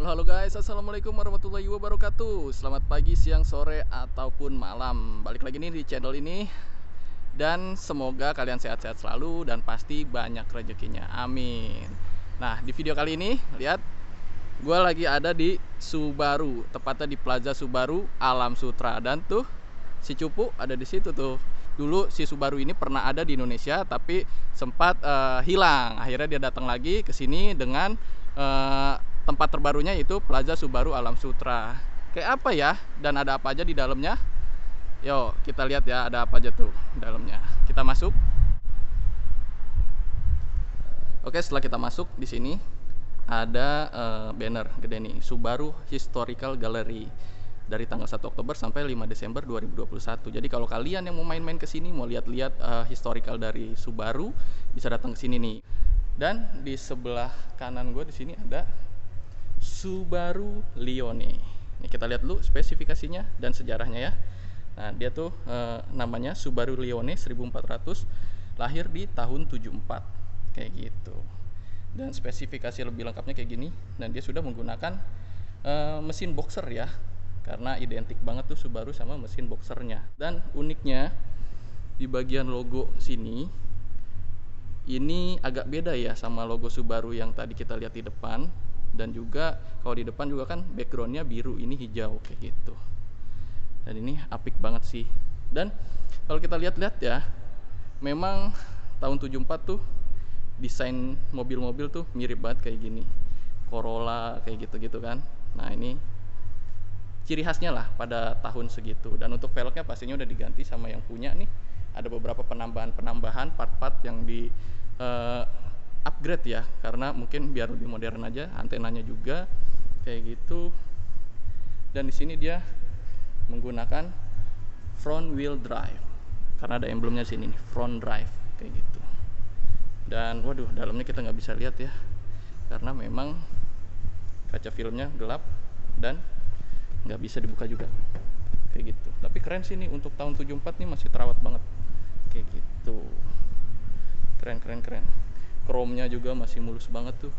Halo guys, assalamualaikum warahmatullahi wabarakatuh. Selamat pagi, siang, sore, ataupun malam. Balik lagi nih di channel ini. Dan semoga kalian sehat-sehat selalu dan pasti banyak rezekinya, amin. Nah, di video kali ini lihat, gue lagi ada di Subaru, tepatnya di Plaza Subaru Alam Sutra. Dan tuh si Cupu ada di situ tuh. Dulu si Subaru ini pernah ada di Indonesia, tapi sempat hilang. Akhirnya dia datang lagi ke sini dengan tempat terbarunya, yaitu Plaza Subaru Alam Sutra. Kayak apa ya, dan ada apa aja di dalamnya? Yo, kita lihat ya, ada apa aja tuh di dalamnya. Kita masuk. Oke, setelah kita masuk, di sini ada banner gede nih, Subaru Historical Gallery, dari tanggal 1 Oktober sampai 5 Desember 2021. Jadi kalau kalian yang mau main-main ke sini, mau lihat-lihat historical dari Subaru, bisa datang ke sini nih. Dan di sebelah kanan gue di sini ada Subaru Leone. Ini kita lihat dulu spesifikasinya dan sejarahnya ya. Nah, dia tuh namanya Subaru Leone 1400, lahir di tahun 74 kayak gitu. Dan spesifikasi lebih lengkapnya kayak gini. Dan dia sudah menggunakan mesin boxer ya, karena identik banget tuh Subaru sama mesin boxernya. Dan uniknya di bagian logo sini, ini agak beda ya sama logo Subaru yang tadi kita lihat di depan. Dan juga kalau di depan juga kan backgroundnya biru, ini hijau kayak gitu. Dan ini apik banget sih. Dan kalau kita lihat-lihat ya, memang tahun 74 tuh desain mobil-mobil tuh mirip banget kayak gini, Corolla kayak gitu-gitu kan. Nah, ini ciri khasnya lah pada tahun segitu. Dan untuk velgnya pastinya udah diganti sama yang punya nih. Ada beberapa penambahan part-part yang di upgrade ya, karena mungkin biar lebih modern aja. Antenanya juga kayak gitu. Dan di sini dia menggunakan front wheel drive, karena ada emblemnya di sini nih, front drive kayak gitu. Dan waduh, dalamnya kita nggak bisa lihat ya, karena memang kaca filmnya gelap dan nggak bisa dibuka juga kayak gitu. Tapi keren sih nih, untuk tahun 74 nih masih terawat banget kayak gitu. Keren. Chrome-nya juga masih mulus banget tuh.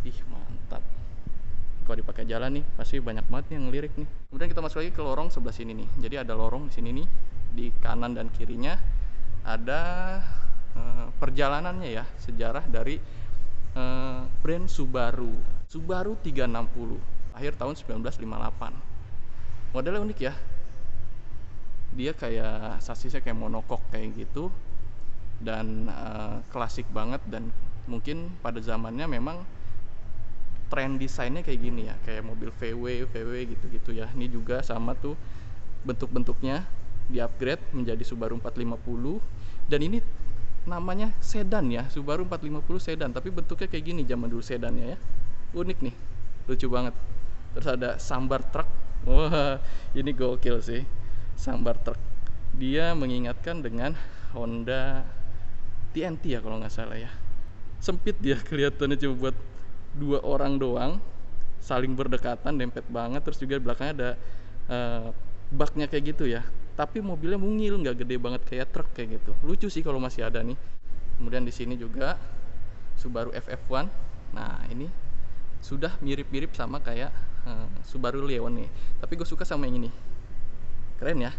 Ih, mantap. Kalau dipakai jalan nih pasti banyak banget nih yang ngelirik nih. Kemudian kita masuk lagi ke lorong sebelah sini nih. Jadi ada lorong di sini nih, di kanan dan kirinya ada perjalanannya ya, sejarah dari brand Subaru 360, akhir tahun 1958. Modelnya unik ya, dia kayak sasisnya kayak monokok kayak gitu. Dan klasik banget. Dan mungkin pada zamannya memang tren desainnya kayak gini ya, kayak mobil VW gitu-gitu ya. Ini juga sama tuh, bentuk-bentuknya di upgrade menjadi Subaru 450. Dan ini namanya sedan ya, Subaru 450 sedan, tapi bentuknya kayak gini zaman dulu sedannya ya. Unik nih, lucu banget. Terus ada sambar truk. Wah, ini gokil sih, sambar truk. Dia mengingatkan dengan Honda TNT ya kalau nggak salah ya. Sempit dia kelihatannya, cuma buat 2 orang doang, saling berdekatan, dempet banget. Terus juga belakangnya ada baknya kayak gitu ya, tapi mobilnya mungil, nggak gede banget kayak truk kayak gitu. Lucu sih kalau masih ada nih. Kemudian di sini juga Subaru FF1. Nah, ini sudah mirip-mirip sama kayak Subaru Leone, tapi gue suka sama yang ini. Keren ya,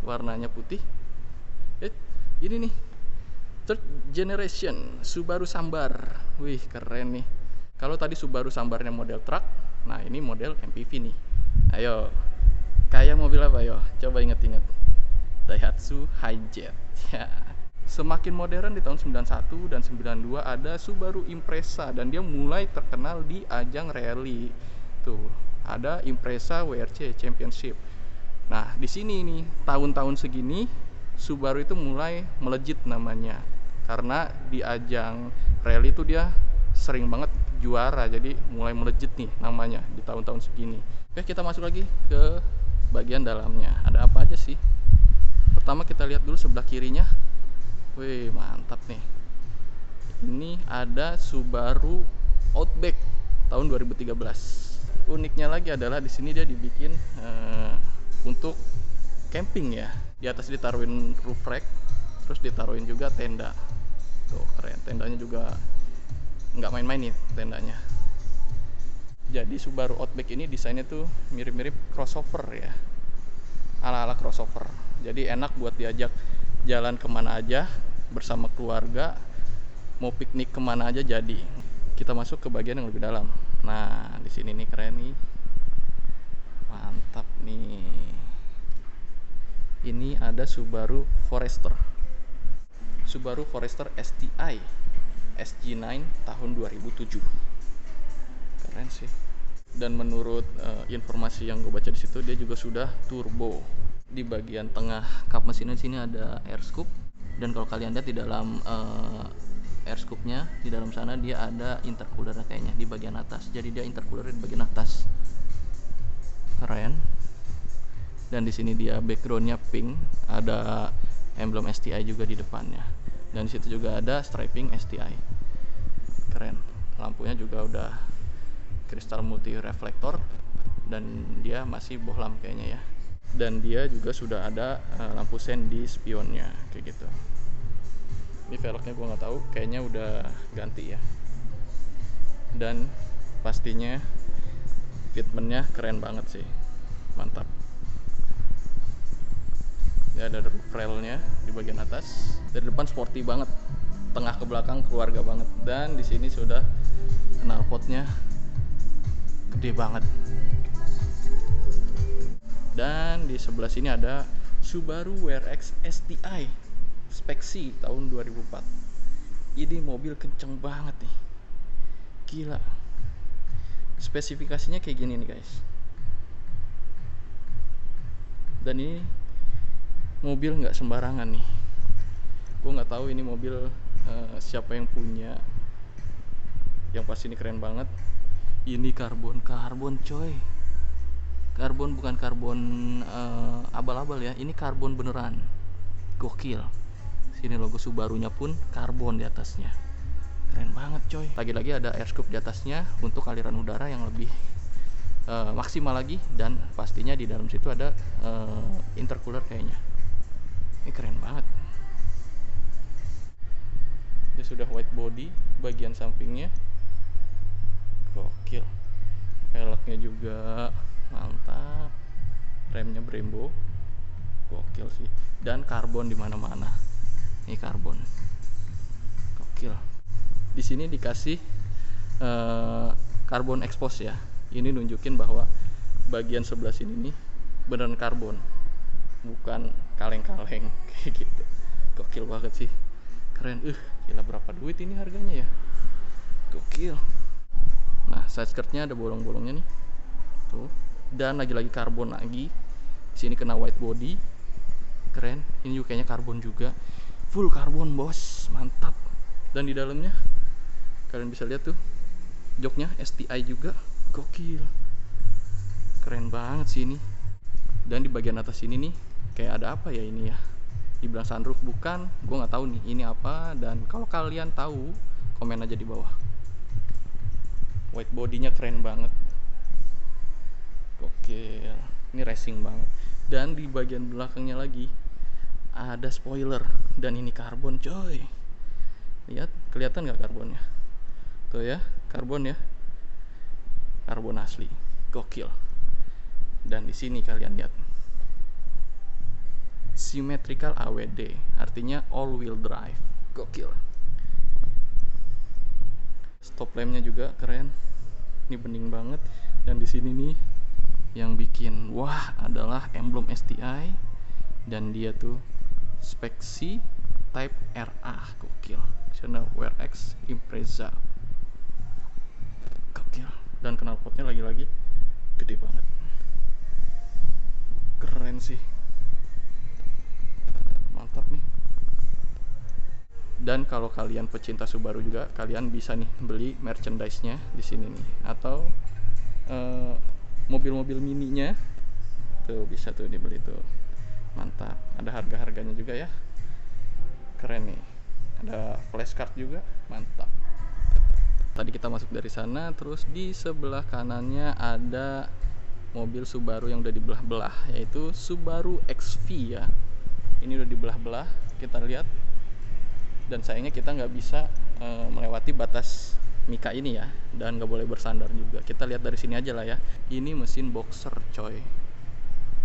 warnanya putih. Ini nih, third generation Subaru Sambar. Wih, keren nih. Kalau tadi Subaru Sambarnya model truk, nah ini model MPV nih. Ayo, kayak mobil apa yo? Coba inget-inget. Daihatsu Hijet. Ya. Semakin modern di tahun 91 dan 92 ada Subaru Impreza, dan dia mulai terkenal di ajang rally. Tuh, ada Impreza WRC Championship. Nah, di sini nih, tahun-tahun segini Subaru itu mulai melejit namanya, karena di ajang rally itu dia sering banget juara. Jadi mulai melejit nih namanya di tahun-tahun segini. Oke, kita masuk lagi ke bagian dalamnya. Ada apa aja sih? Pertama kita lihat dulu sebelah kirinya. Wih, mantap nih. Ini ada Subaru Outback tahun 2013. Uniknya lagi adalah di sini dia dibikin untuk camping ya. Di atas ditaruhin roof rack, terus ditaruhin juga tenda. Tuh, keren. Tendanya juga nggak main-main nih tendanya. Jadi Subaru Outback ini desainnya tuh mirip-mirip crossover ya, ala-ala crossover. Jadi enak buat diajak jalan kemana aja bersama keluarga, mau piknik kemana aja jadi. Kita masuk ke bagian yang lebih dalam. Nah, di sini nih keren nih, mantap nih. Ini ada Subaru Forester, Subaru Forester STI SG9 tahun 2007. Keren sih. Dan menurut informasi yang gue baca di situ, dia juga sudah turbo. Di bagian tengah kap mesinnya sini ada air scoop, dan kalau kalian lihat di dalam air scoopnya, di dalam sana dia ada intercooler kayaknya di bagian atas. Jadi dia intercooler di bagian atas. Keren. Dan di sini dia backgroundnya pink, ada emblem STI juga di depannya. Dan di situ juga ada striping STI. Keren. Lampunya juga udah kristal multi reflektor, dan dia masih bohlam kayaknya ya. Dan dia juga sudah ada lampu sen di spionnya kayak gitu. Ini velgnya gue nggak tahu, kayaknya udah ganti ya. Dan pastinya fitmentnya keren banget sih, mantap. Ini ada roof railnya di bagian atas. Dari depan sporty banget, tengah ke belakang keluarga banget. Dan di sini sudah knalpotnya gede banget. Dan di sebelah sini ada Subaru WRX STI Spec C tahun 2004. Ini mobil kenceng banget nih, gila. Spesifikasinya kayak gini nih guys. Dan ini mobil nggak sembarangan nih. Gue nggak tahu ini mobil siapa yang punya. Yang pasti ini keren banget. Ini karbon coy. Karbon, bukan karbon abal-abal ya. Ini karbon beneran. Gokil. Sini logo Subarunya pun karbon di atasnya. Keren banget coy. Lagi-lagi ada air scoop di atasnya untuk aliran udara yang lebih maksimal lagi. Dan pastinya di dalam situ ada intercooler kayaknya. Ini keren banget. Dia sudah white body bagian sampingnya. Gokil. Velgnya juga mantap. Remnya Brembo. Gokil sih. Dan karbon di mana-mana. Ini karbon. Gokil. Di sini dikasih karbon expose ya. Ini nunjukin bahwa bagian sebelah sini nih beneran karbon, bukan kaleng-kaleng kayak gitu. Gokil banget sih. Keren. Gila, berapa duit ini harganya ya? Gokil. Nah, side skirtnya ada bolong-bolongnya nih. Tuh. Dan lagi-lagi karbon lagi. Di sini kena white body. Keren. Ini juga kayaknya karbon juga. Full karbon, bos. Mantap. Dan di dalamnya kalian bisa lihat tuh, joknya STI juga. Gokil. Keren banget sih ini. Dan di bagian atas ini nih kayak ada apa ya ini ya? Dibilang sunroof bukan, gue nggak tahu nih ini apa. Dan kalau kalian tahu, komen aja di bawah. White bodinya keren banget. Gokil. Ini racing banget. Dan di bagian belakangnya lagi ada spoiler, dan ini karbon coy. Lihat, kelihatan nggak karbonnya? Tuh ya, karbon ya. Karbon asli. Gokil. Dan di sini kalian lihat. Symmetrical AWD, artinya all wheel drive. Gokil. Stop lampnya juga keren. Ini bening banget. Dan di sini nih yang bikin wah adalah emblem STI, dan dia tuh spek C Type RA. Gokil. Sana WRX Impreza. Gokil. Dan knalpotnya lagi-lagi gede banget. Keren sih. Mantap nih. Dan kalau kalian pecinta Subaru juga, kalian bisa nih beli merchandise-nya di sini nih, atau mobil-mobil mininya tuh bisa tuh dibeli tuh. Mantap. Ada harga-harganya juga ya. Keren nih. Ada flashcard juga. Mantap. Tadi kita masuk dari sana, terus di sebelah kanannya ada mobil Subaru yang udah dibelah-belah, yaitu Subaru XV ya. Ini udah dibelah-belah, kita lihat. Dan sayangnya kita nggak bisa melewati batas mika ini ya, dan nggak boleh bersandar juga. Kita lihat dari sini aja lah ya. Ini mesin boxer coy,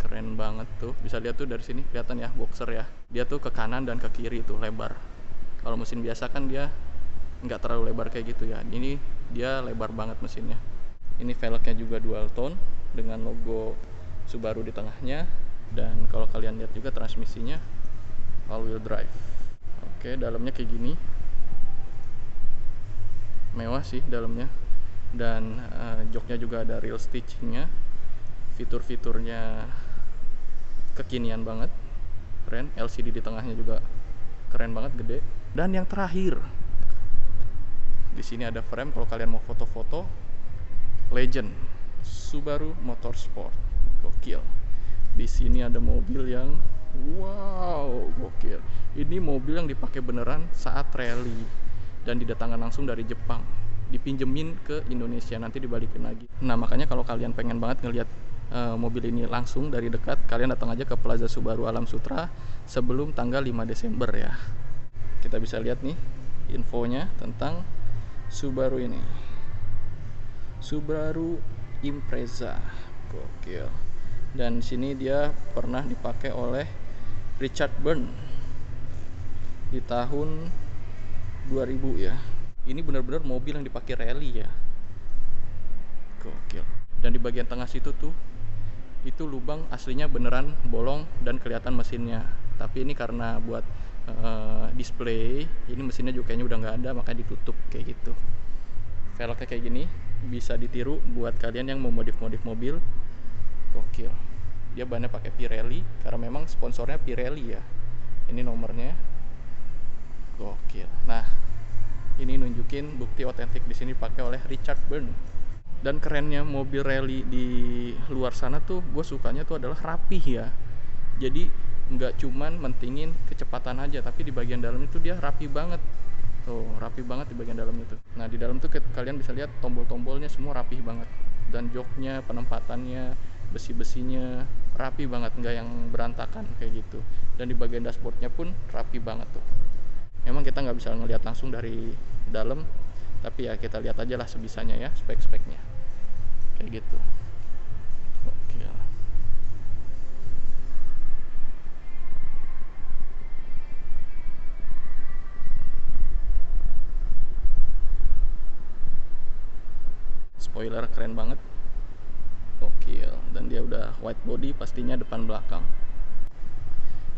keren banget tuh. Bisa lihat tuh dari sini kelihatan ya boxer ya. Dia tuh ke kanan dan ke kiri tuh lebar. Kalau mesin biasa kan dia nggak terlalu lebar kayak gitu ya. Ini dia lebar banget mesinnya. Ini velgnya juga dual tone dengan logo Subaru di tengahnya. Dan kalau kalian lihat juga transmisinya all wheel drive. Oke, dalamnya kayak gini, mewah sih dalamnya. Dan joknya juga ada real stitchingnya. Fitur-fiturnya kekinian banget, keren. LCD di tengahnya juga keren banget, gede. Dan yang terakhir, di sini ada frame kalau kalian mau foto-foto. Legend Subaru Motorsport, gokil. Di sini ada mobil yang wow, gokil. Ini mobil yang dipakai beneran saat rally dan didatangkan langsung dari Jepang, dipinjemin ke Indonesia, nanti dibalikin lagi. Nah, makanya kalau kalian pengen banget ngelihat mobil ini langsung dari dekat, kalian datang aja ke Plaza Subaru Alam Sutra sebelum tanggal 5 Desember ya. Kita bisa lihat nih infonya tentang Subaru ini. Subaru Impreza, gokil. Dan di sini dia pernah dipakai oleh Richard Byrne di tahun 2000 ya. Ini benar-benar mobil yang dipakai rally ya, gokil. Dan di bagian tengah situ tuh, itu lubang aslinya beneran bolong dan kelihatan mesinnya. Tapi ini karena buat display, ini mesinnya juga kayaknya udah nggak ada, makanya ditutup kayak gitu. Velgnya kayak gini, bisa ditiru buat kalian yang mau modif-modif mobil, gokil. Dia bannya pakai Pirelli karena memang sponsornya Pirelli ya. Ini nomornya, gokil. Nah, ini nunjukin bukti otentik di sini dipakai oleh Richard Byrne. Dan kerennya mobil rally di luar sana tuh, gue sukanya tuh adalah rapih ya. Jadi nggak cuman mentingin kecepatan aja, tapi di bagian dalam itu dia rapi banget. Tuh, rapi banget di bagian dalam itu. Nah, di dalam tuh kalian bisa lihat tombol-tombolnya semua rapih banget. Dan joknya, penempatannya, besi-besinya rapi banget, nggak yang berantakan kayak gitu. Dan di bagian dashboardnya pun rapi banget tuh. Memang kita nggak bisa ngelihat langsung dari dalam, tapi ya kita lihat aja lah sebisanya ya spek-speknya kayak gitu. Oke. Spoiler keren banget, gokil. Dan dia udah white body pastinya depan belakang.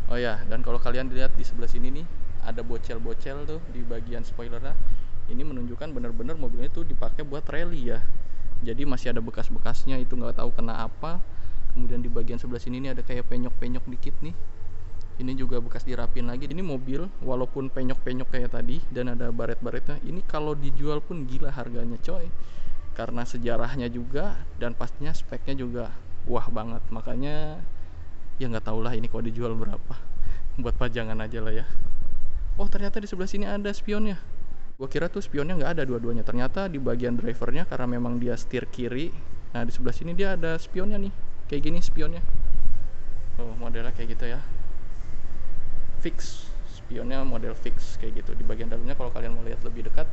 Oh ya, dan kalau kalian lihat di sebelah sini nih, ada bocel-bocel tuh di bagian spoilernya. Ini menunjukkan bener-bener mobilnya tuh dipakai buat rally ya. Jadi masih ada bekas-bekasnya, itu nggak tahu kena apa. Kemudian di bagian sebelah sini nih ada kayak penyok-penyok dikit nih. Ini juga bekas dirapin lagi. Ini mobil walaupun penyok-penyok kayak tadi dan ada baret-baretnya, ini kalau dijual pun gila harganya coy. Karena sejarahnya juga dan pastinya speknya juga wah banget. Makanya ya nggak tau lah ini kalau dijual berapa. Buat pajangan aja lah ya. Oh, ternyata di sebelah sini ada spionnya. Gua kira tuh spionnya nggak ada dua-duanya. Ternyata di bagian drivernya karena memang dia setir kiri. Nah, di sebelah sini dia ada spionnya nih. Kayak gini spionnya. Oh, modelnya kayak gitu ya. Fix. Spionnya model fix kayak gitu. Di bagian dalamnya kalau kalian mau lihat lebih dekat.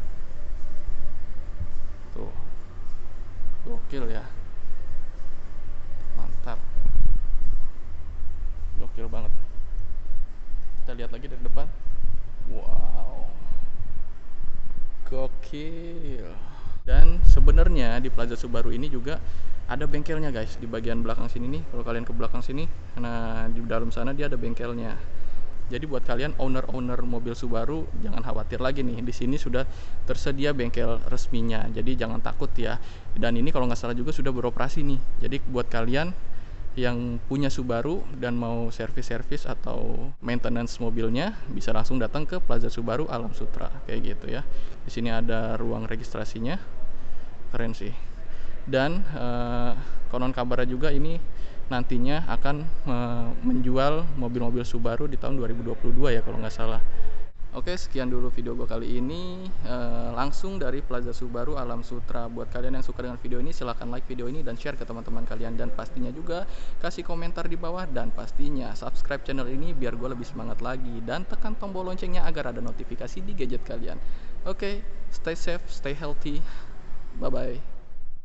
Tuh. Gokil ya. Mantap. Gokil banget. Kita lihat lagi dari depan. Wow, gokil. Dan sebenarnya di Plaza Subaru ini juga ada bengkelnya guys, di bagian belakang sini nih. Kalau kalian ke belakang sini, nah di dalam sana dia ada bengkelnya. Jadi buat kalian owner mobil Subaru jangan khawatir lagi nih, di sini sudah tersedia bengkel resminya. Jadi jangan takut ya. Dan ini kalau nggak salah juga sudah beroperasi nih. Jadi buat kalian yang punya Subaru dan mau servis-servis atau maintenance mobilnya, bisa langsung datang ke Plaza Subaru Alam Sutra kayak gitu ya. Di sini ada ruang registrasinya, keren sih. Dan konon kabarnya juga ini nantinya akan menjual mobil-mobil Subaru di tahun 2022 ya kalau nggak salah. Oke, sekian dulu video gue kali ini, langsung dari Plaza Subaru Alam Sutra. Buat kalian yang suka dengan video ini, silahkan like video ini dan share ke teman-teman kalian. Dan pastinya juga kasih komentar di bawah. Dan pastinya subscribe channel ini biar gue lebih semangat lagi. Dan tekan tombol loncengnya agar ada notifikasi di gadget kalian. Oke, Stay safe, stay healthy. Bye bye.